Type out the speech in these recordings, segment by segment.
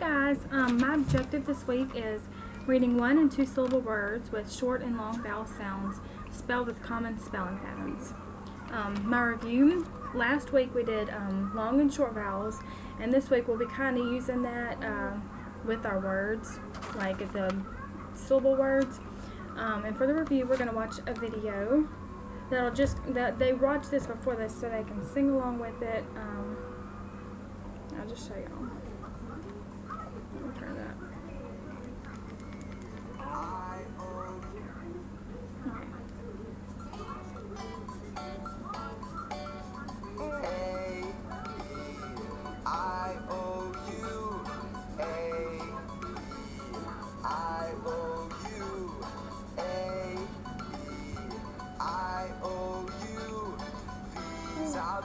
guys, my objective this week is reading 1 and 2 syllable words with short and long vowel sounds spelled with common spelling patterns. My review, last week we did long and short vowels, and this week we'll be kind of using that with our words, like the syllable words. And for the review, we're going to watch a video that they watch this before this so they can sing along with it. I'll just show y'all. Let me turn that.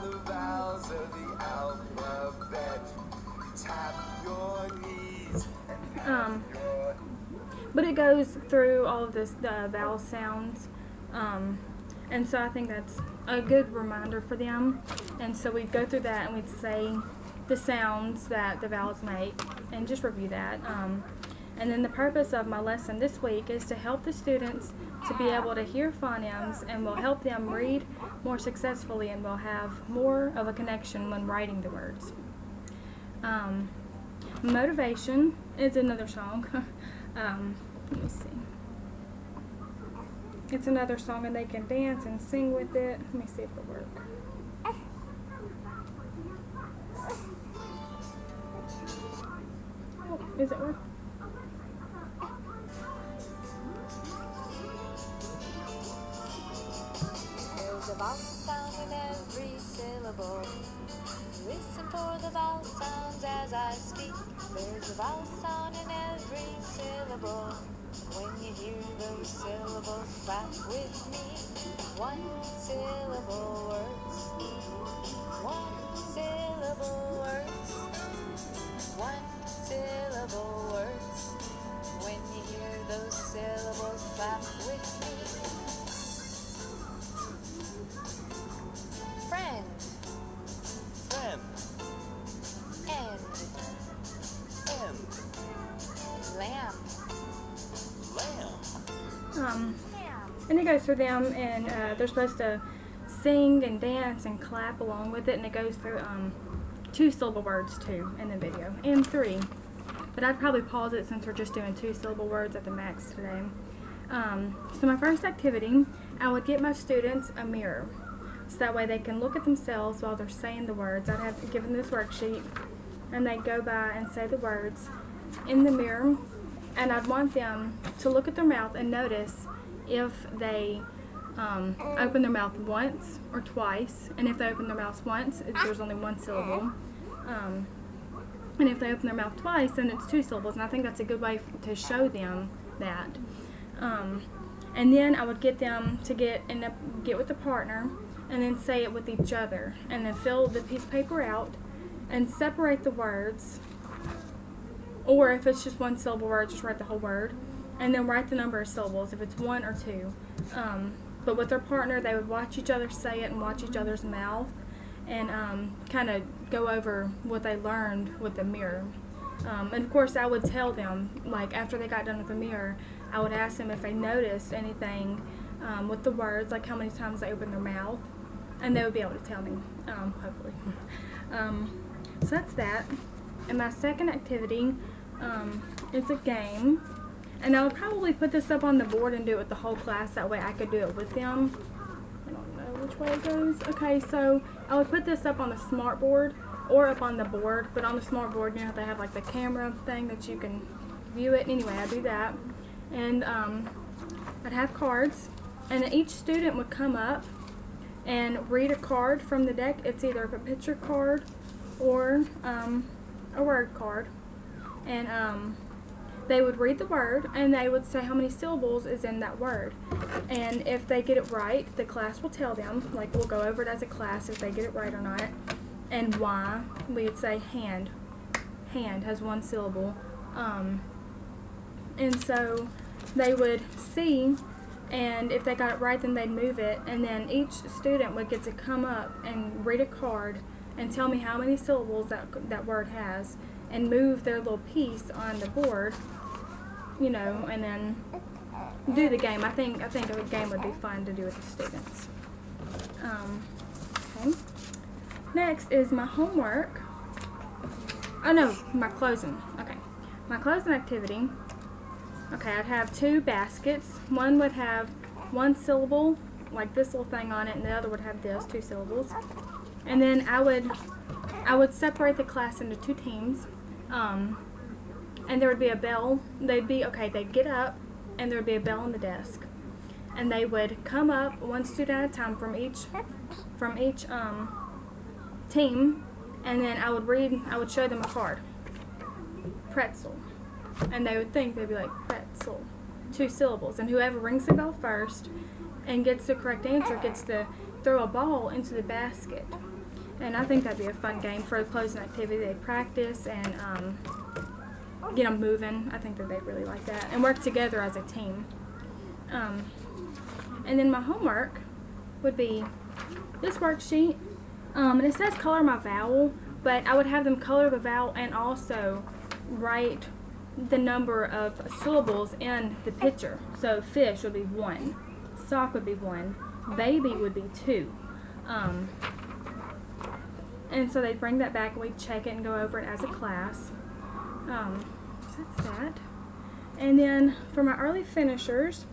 The vowels of the alphabet. Tap your knees. But it goes through all of the vowel sounds, and so I think that's a good reminder for them. And so we'd go through that and we'd say the sounds that the vowels make and just review that. And then the purpose of my lesson this week is to help the students to be able to hear phonemes, and will help them read more successfully, and will have more of a connection when writing the words. Motivation is another song. Let me see. It's another song and they can dance and sing with it. Let me see if it'll work. Oh, is it working? There's a vowel sound in every syllable. Listen for the vowel sounds as I speak. There's a vowel sound in every syllable. When you hear those syllables, clap with me. 1 syllable words. 1 syllable words. 1 syllable words. When you hear those syllables, clap with me. Friend. Friend. End. Lamb. And it goes through them, and they're supposed to sing and dance and clap along with it, and it goes through 2 syllable words too in the video, and 3. But I'd probably pause it since we're just doing 2 syllable words at the max today. So my first activity, I would get my students a mirror, so that way they can look at themselves while they're saying the words. I'd have to give them this worksheet, and they'd go by and say the words in the mirror, and I'd want them to look at their mouth and notice if they open their mouth once or twice, and if they open their mouth once, there's only 1 syllable, and if they open their mouth twice, then it's 2 syllables, and I think that's a good way to show them that. And then I would get them to get with a partner, and then say it with each other, and then fill the piece of paper out and separate the words, or if it's just 1 syllable word, just write the whole word, and then write the number of syllables if it's 1 or 2. But with their partner, they would watch each other say it and watch each other's mouth, and kind of go over what they learned with the mirror. And of course I would tell them, like after they got done with the mirror, I would ask them if they noticed anything with the words, like how many times they opened their mouth, and they would be able to tell me, hopefully. So that's that. And my second activity, it's a game, and I would probably put this up on the board and do it with the whole class, that way I could do it with them. I don't know which way it goes. Okay, so I would put this up on the smart board or up on the board, but on the smart board, you know, they have like the camera thing that you can view it. Anyway, I do that, and I'd have cards, and each student would come up and read a card from the deck. It's either a picture card or a word card, and they would read the word, and they would say how many syllables is in that word, and if they get it right, the class will tell them, like we'll go over it as a class if they get it right or not, and why. We would say hand has 1 syllable, and so they would see, and if they got it right, then they'd move it, and then each student would get to come up and read a card and tell me how many syllables that word has, and move their little piece on the board, you know, and then do the game. I think a game would be fun to do with the students. Okay. Next is my homework. Oh no, my closing. Okay. My closing activity. Okay, I'd have 2 baskets. One would have 1 syllable, like this little thing on it, and the other would have this, 2 syllables. And then I would separate the class into 2 teams. And there would be a bell. They'd get up, and there would be a bell on the desk. And they would come up, 1 student at a time from each team, and then I would show them a card. Pretzel. And they would think, they'd be like, pretzel. 2 syllables. And whoever rings the bell first and gets the correct answer gets to throw a ball into the basket. And I think that'd be a fun game for a closing activity. They'd practice and get them moving. I think that they'd really like that. And work together as a team. And then my homework would be this worksheet. And it says color my vowel, but I would have them color the vowel and also write the number of syllables in the picture. So fish would be 1, sock would be 1, baby would be 2. And so they'd bring that back and we'd check it and go over it as a class. So that's that. And then for my early finishers,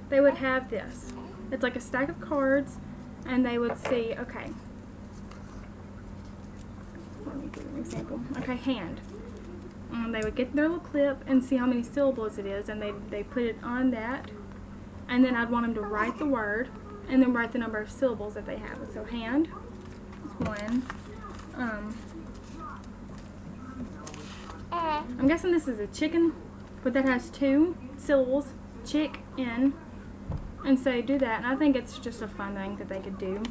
they would have this. It's like a stack of cards, and they would see, okay, let me give you an example. Okay, hand. They would get their little clip and see how many syllables it is, and they put it on that, and then I'd want them to write the word and then write the number of syllables that they have. So hand is 1. I'm guessing this is a chicken, but that has 2 syllables, chick in, and so do that. And I think it's just a fun thing that they could do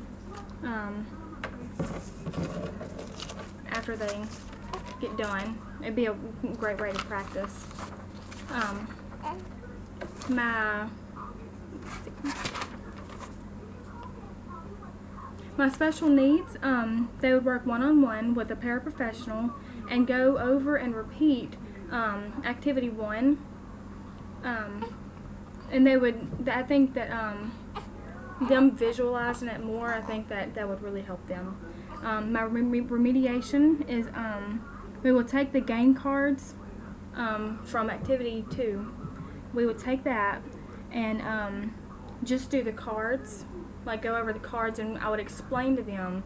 after they get done. It'd be a great way to practice. My special needs, they would work one-on-one with a paraprofessional and go over and repeat activity 1. And they would, I think that them visualizing it more, I think that would really help them. My remediation is we will take the game cards from activity 2. We would take that and just do the cards, like go over the cards, and I would explain to them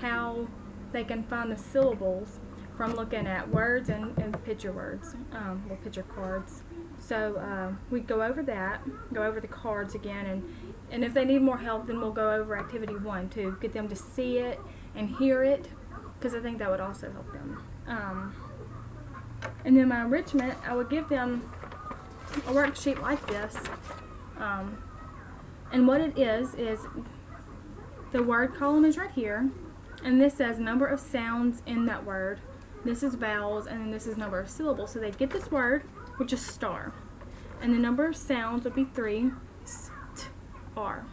how they can find the syllables from looking at words and picture words, or picture cards. So we'd go over that, go over the cards again, and if they need more help, then we'll go over activity 1 too, get them to see it and hear it, because I think that would also help them. And then my enrichment, I would give them a worksheet like this, and what it is the word column is right here, and this says number of sounds in that word. This is vowels, and then this is number of syllables. So they'd get this word, which is star, and the number of sounds would be 3, R.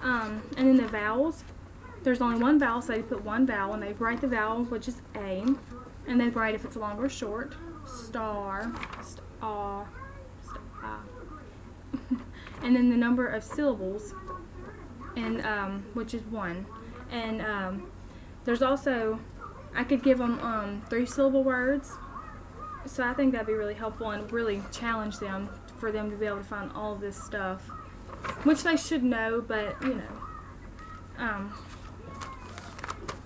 And then the vowels, there's only 1 vowel, so they put 1 vowel, and they write the vowel, which is A, and they write if it's long or short, star, star, star. And then the number of syllables, and which is 1. And there's also, I could give them 3-syllable words, so I think that'd be really helpful and really challenge them for them to be able to find all this stuff, which they should know, but you know.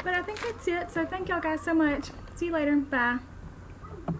But I think that's it. So thank y'all guys so much. See you later. Bye.